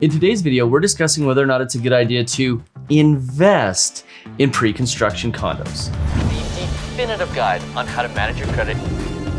In today's video, we're discussing whether or not it's a good idea to invest in pre-construction condos. The definitive guide on how to manage your credit.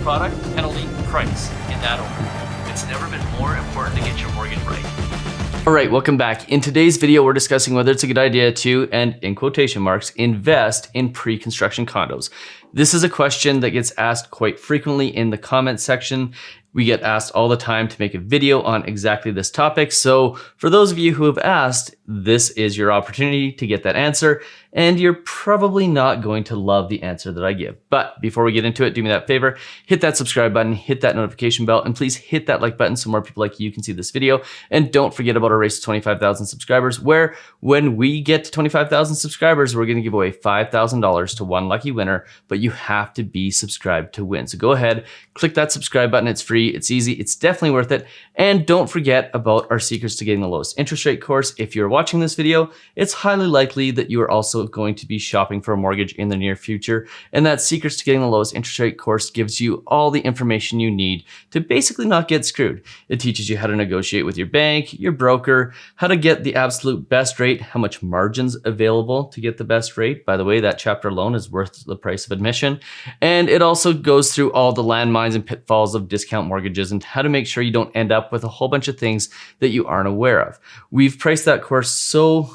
Product, penalty, price, in that order. It's never been more important to get your mortgage right. All right, welcome back. In today's video, we're discussing whether it's a good idea to, and in quotation marks, invest in pre-construction condos. This is a question that gets asked quite frequently in the comment section. We get asked all the time to make a video on exactly this topic. So for those of you who have asked, this is your opportunity to get that answer. And you're probably not going to love the answer that I give. But before we get into it, do me that favor, hit that subscribe button, hit that notification bell, and please hit that like button so more people like you can see this video. And don't forget about our race to 25,000 subscribers, where when we get to 25,000 subscribers, we're gonna give away $5,000 to one lucky winner, but you have to be subscribed to win. So go ahead, click that subscribe button. It's free, it's easy, it's definitely worth it. And don't forget about our secrets to getting the lowest interest rate course. If you're watching this video, it's highly likely that you are also going to be shopping for a mortgage in the near future. And that secrets to getting the lowest interest rate course gives you all the information you need to basically not get screwed. It teaches you how to negotiate with your bank, your broker, how to get the absolute best rate, how much margin's available to get the best rate. By the way, that chapter alone is worth the price of admission. And it also goes through all the landmines and pitfalls of discount mortgages and how to make sure you don't end up with a whole bunch of things that you aren't aware of. We've priced that course so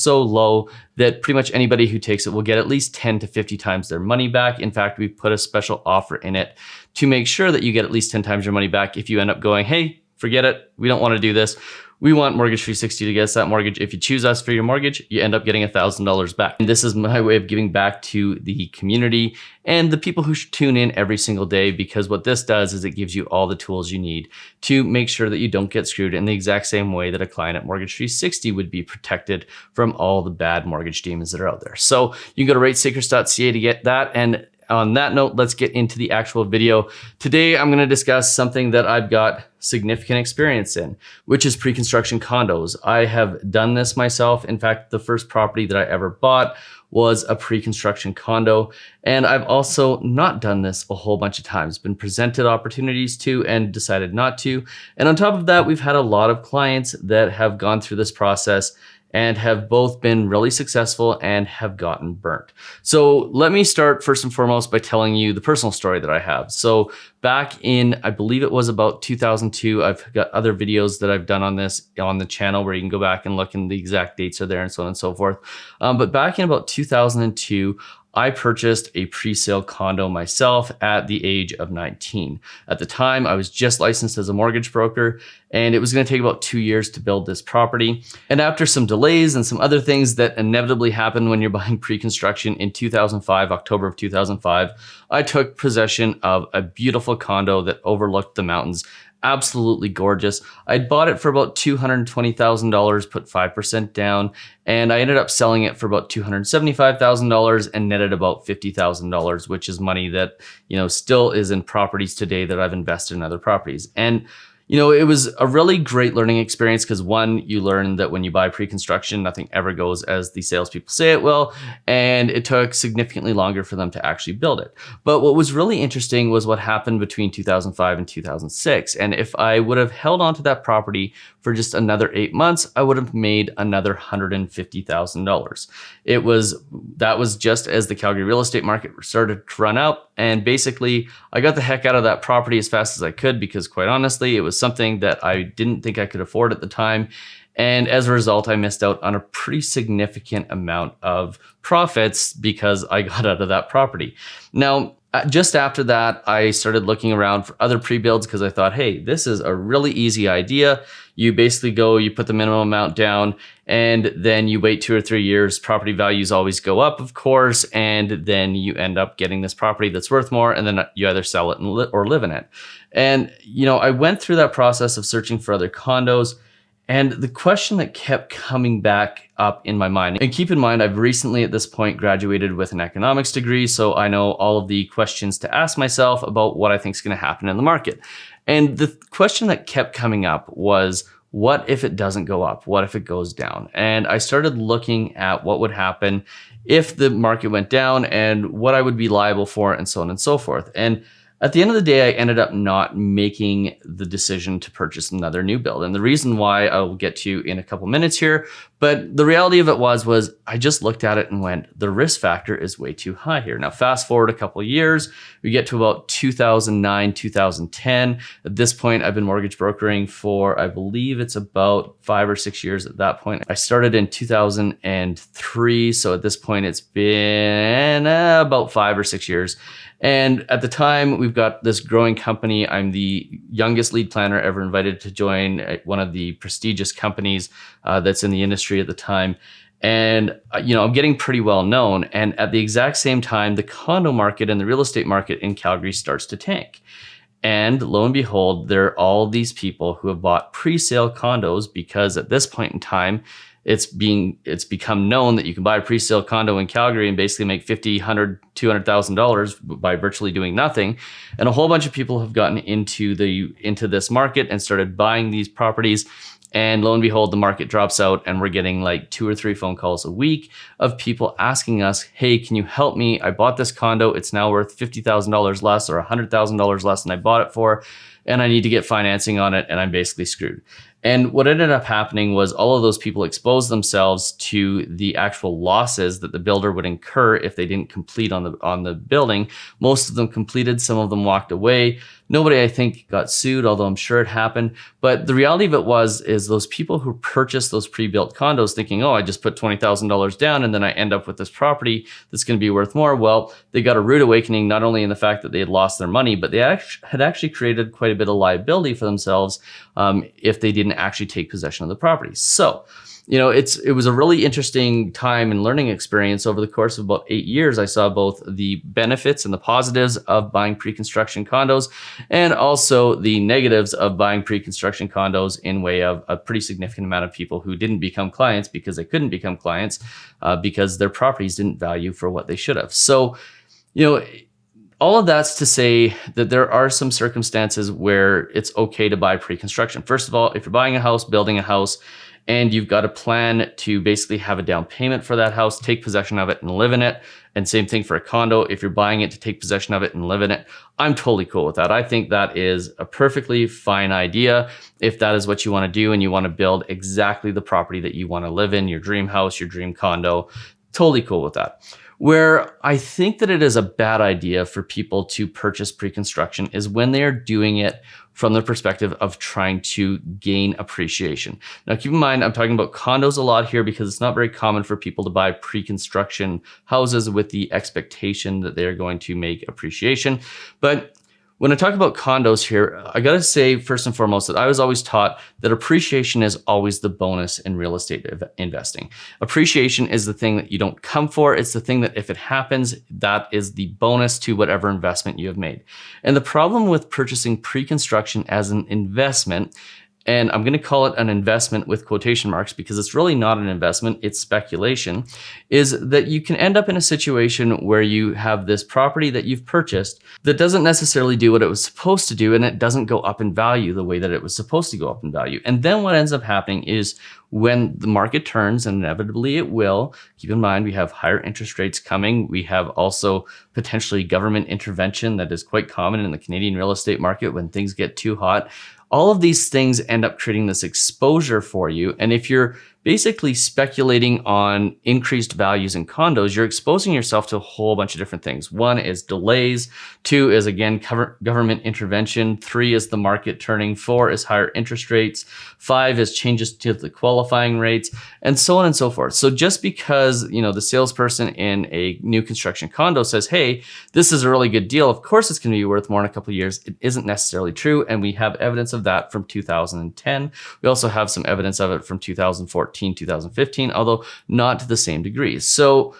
low that pretty much anybody who takes it will get at least 10 to 50 times their money back. In fact, we've put a special offer in it to make sure that you get at least 10 times your money back if you end up going, hey, forget it, we don't want to do this. We want Mortgage 360 to get us that mortgage. If you choose us for your mortgage, you end up getting $1,000 back. And this is my way of giving back to the community and the people who tune in every single day, because what this does is it gives you all the tools you need to make sure that you don't get screwed in the exact same way that a client at Mortgage 360 would be protected from all the bad mortgage demons that are out there. So you can go to ratesecrets.ca to get that. And on that note, let's get into the actual video. Today, I'm going to discuss something that I've got significant experience in, which is pre-construction condos. I have done this myself. In fact, the first property that I ever bought was a pre-construction condo. And I've also not done this a whole bunch of times, been presented opportunities to and decided not to. And on top of that, we've had a lot of clients that have gone through this process and have both been really successful and have gotten burnt. So let me start first and foremost by telling you the personal story that I have. So back in, I believe it was about 2002, I've got other videos that I've done on this on the channel where you can go back and look, and the exact dates are there and so on and so forth. But back in about 2002, I purchased a pre-sale condo myself at the age of 19. At the time, I was just licensed as a mortgage broker, and it was going to take about 2 years to build this property. And after some delays and some other things that inevitably happen when you're buying pre-construction, in 2005, October of 2005, I took possession of a beautiful condo that overlooked the mountains. Absolutely gorgeous. I'd bought it for about $220,000, put 5% down, and I ended up selling it for about $275,000 and netted about $50,000, which is money that, still is in properties today that I've invested in other properties. And it was a really great learning experience because, one, you learn that when you buy pre-construction, nothing ever goes as the salespeople say it will, and it took significantly longer for them to actually build it. But what was really interesting was what happened between 2005 and 2006. And if I would have held on to that property for just another 8 months, I would have made another $150,000. That was just as the Calgary real estate market started to run out. And basically, I got the heck out of that property as fast as I could because, quite honestly, it was something that I didn't think I could afford at the time. And as a result, I missed out on a pretty significant amount of profits because I got out of that property. Now, just after that, I started looking around for other pre-builds because I thought, hey, this is a really easy idea. You basically go, you put the minimum amount down, and then you wait 2 or 3 years. Property values always go up, of course, and then you end up getting this property that's worth more, and then you either sell it or live in it. And, I went through that process of searching for other condos. And the question that kept coming back up in my mind, and keep in mind, I've recently at this point graduated with an economics degree, so I know all of the questions to ask myself about what I think is going to happen in the market. And the question that kept coming up was, what if it doesn't go up? What if it goes down? And I started looking at what would happen if the market went down and what I would be liable for and so on and so forth. And At the end of the day, I ended up not making the decision to purchase another new build. And the reason why I'll get to in a couple minutes here, but the reality of it was I just looked at it and went, the risk factor is way too high here. Now, fast forward a couple of years, we get to about 2009, 2010. At this point, I've been mortgage brokering for, I believe it's about 5 or 6 years at that point. I started in 2003. So at this point, it's been about 5 or 6 years. And at the time, we've got this growing company. I'm the youngest lead planner ever invited to join one of the prestigious companies that's in the industry at the time. And, I'm getting pretty well known. And at the exact same time, the condo market and the real estate market in Calgary starts to tank. And lo and behold, there are all these people who have bought pre-sale condos because at this point in time, it's become known that you can buy a pre-sale condo in Calgary and basically make $50,000, $100,000, $200,000 by virtually doing nothing. And a whole bunch of people have gotten into this market and started buying these properties. And lo and behold, the market drops out and we're getting like 2 or 3 phone calls a week of people asking us, hey, can you help me? I bought this condo. It's now worth $50,000 less or $100,000 less than I bought it for. And I need to get financing on it and I'm basically screwed. And what ended up happening was all of those people exposed themselves to the actual losses that the builder would incur if they didn't complete on the building. Most of them completed, some of them walked away. Nobody, I think, got sued, although I'm sure it happened. But the reality of it is those people who purchased those pre-built condos thinking, oh, I just put $20,000 down and then I end up with this property that's going to be worth more. Well, they got a rude awakening, not only in the fact that they had lost their money, but they had actually created quite a bit of liability for themselves if they didn't actually take possession of the property. So, it was a really interesting time and learning experience. Over the course of about 8 years, I saw both the benefits and the positives of buying pre-construction condos and also the negatives of buying pre-construction condos in way of a pretty significant amount of people who didn't become clients because they couldn't become clients because their properties didn't value for what they should have. So, all of that's to say that there are some circumstances where it's okay to buy pre-construction. First of all, if you're buying a house, building a house, and you've got a plan to basically have a down payment for that house, take possession of it and live in it. And same thing for a condo. If you're buying it to take possession of it and live in it, I'm totally cool with that. I think that is a perfectly fine idea. If that is what you want to do and you want to build exactly the property that you want to live in, your dream house, your dream condo, totally cool with that. Where I think that it is a bad idea for people to purchase pre-construction is when they are doing it from the perspective of trying to gain appreciation. Now, keep in mind, I'm talking about condos a lot here because it's not very common for people to buy pre-construction houses with the expectation that they're going to make appreciation. But when I talk about condos here, I gotta say first and foremost that I was always taught that appreciation is always the bonus in real estate investing. Appreciation is the thing that you don't come for. It's the thing that if it happens, that is the bonus to whatever investment you have made. And the problem with purchasing pre-construction as an investment, and I'm going to call it an investment with quotation marks because it's really not an investment, it's speculation, is that you can end up in a situation where you have this property that you've purchased that doesn't necessarily do what it was supposed to do and it doesn't go up in value the way that it was supposed to go up in value. And then what ends up happening is when the market turns, and inevitably it will, keep in mind we have higher interest rates coming. We have also potentially government intervention that is quite common in the Canadian real estate market when things get too hot. All of these things end up creating this exposure for you. And if you're basically speculating on increased values in condos, you're exposing yourself to a whole bunch of different things. 1 is delays. 2 is, again, government intervention. 3 is the market turning. 4 is higher interest rates. 5 is changes to the qualifying rates, and so on and so forth. So just because, the salesperson in a new construction condo says, hey, this is a really good deal, of course it's going to be worth more in a couple of years, it isn't necessarily true. And we have evidence of that from 2010. We also have some evidence of it from 2014. 2015, although not to the same degree. So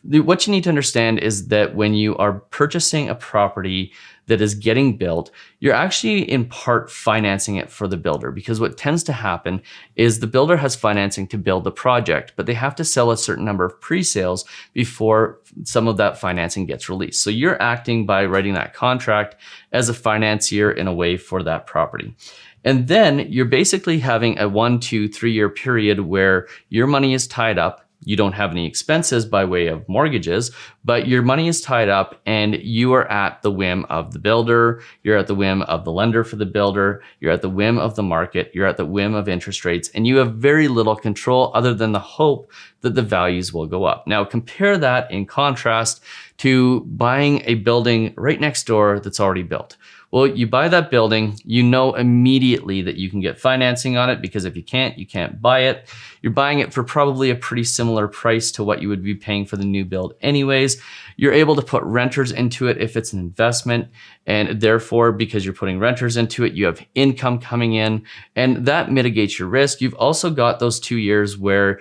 what you need to understand is that when you are purchasing a property that is getting built, you're actually in part financing it for the builder, because what tends to happen is the builder has financing to build the project, but they have to sell a certain number of pre-sales before some of that financing gets released. So you're acting by writing that contract as a financier in a way for that property. And then you're basically having a 1, 2, 3 year period where your money is tied up. you don't have any expenses by way of mortgages, but your money is tied up and you are at the whim of the builder, you're at the whim of the lender for the builder, you're at the whim of the market, you're at the whim of interest rates, and you have very little control other than the hope that the values will go up. Now compare that in contrast to buying a building right next door that's already built. Well, you buy that building, you know immediately that you can get financing on it, because if you can't buy it. You're buying it for probably a pretty similar price to what you would be paying for the new build anyways. You're able to put renters into it if it's an investment, and therefore, because you're putting renters into it, you have income coming in, and that mitigates your risk. You've also got those 2 years where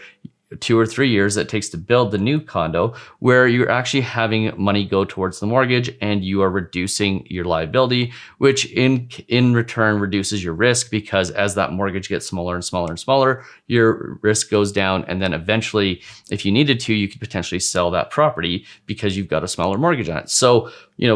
2 or 3 years that it takes to build the new condo, where you're actually having money go towards the mortgage and you are reducing your liability, which in return reduces your risk, because as that mortgage gets smaller and smaller and smaller, your risk goes down. And then eventually, if you needed to, you could potentially sell that property because you've got a smaller mortgage on it. So,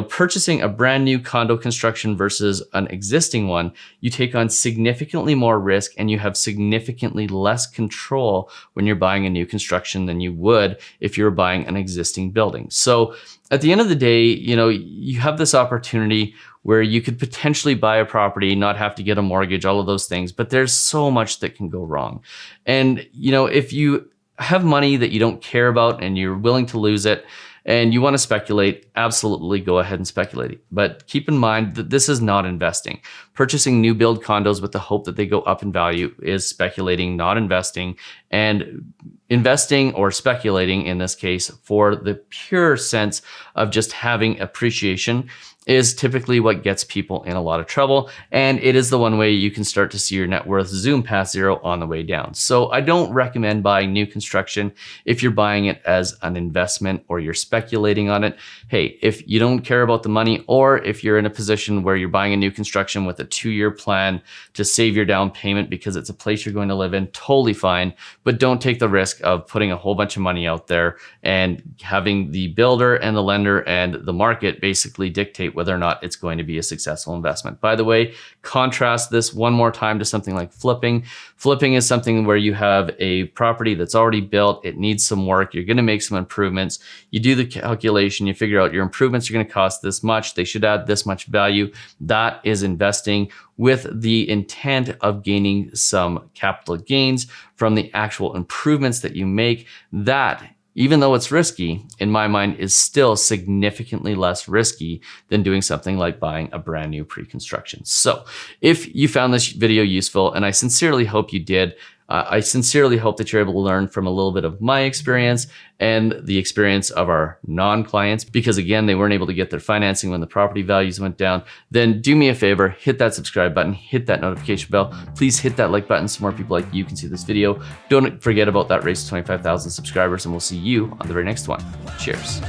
purchasing a brand new condo construction versus an existing one, you take on significantly more risk and you have significantly less control when you're buying a new construction than you would if you're buying an existing building. So at the end of the day, you have this opportunity where you could potentially buy a property, not have to get a mortgage, all of those things, but there's so much that can go wrong. And, if you have money that you don't care about and you're willing to lose it, and you want to speculate, absolutely go ahead and speculate. But keep in mind that this is not investing. Purchasing new build condos with the hope that they go up in value is speculating, not investing. And investing, or speculating in this case, for the pure sense of just having appreciation, is typically what gets people in a lot of trouble. And it is the one way you can start to see your net worth zoom past zero on the way down. So I don't recommend buying new construction if you're buying it as an investment or you're speculating on it. Hey, if you don't care about the money, or if you're in a position where you're buying a new construction with a 2-year plan to save your down payment because it's a place you're going to live in, totally fine. But don't take the risk of putting a whole bunch of money out there and having the builder and the lender and the market basically dictate whether or not it's going to be a successful investment. By the way, contrast this one more time to something like flipping. Flipping is something where you have a property that's already built, it needs some work, you're gonna make some improvements, you do the calculation, you figure out your improvements are gonna cost this much, they should add this much value. That is investing with the intent of gaining some capital gains from the actual improvements that you make. That, even though it's risky, in my mind, is still significantly less risky than doing something like buying a brand new pre-construction. So if you found this video useful, and I sincerely hope you did, I sincerely hope that you're able to learn from a little bit of my experience and the experience of our non-clients, because again, they weren't able to get their financing when the property values went down. Then do me a favor, hit that subscribe button, hit that notification bell. Please hit that like button so more people like you can see this video. Don't forget about that race to 25,000 subscribers, and we'll see you on the very next one. Cheers.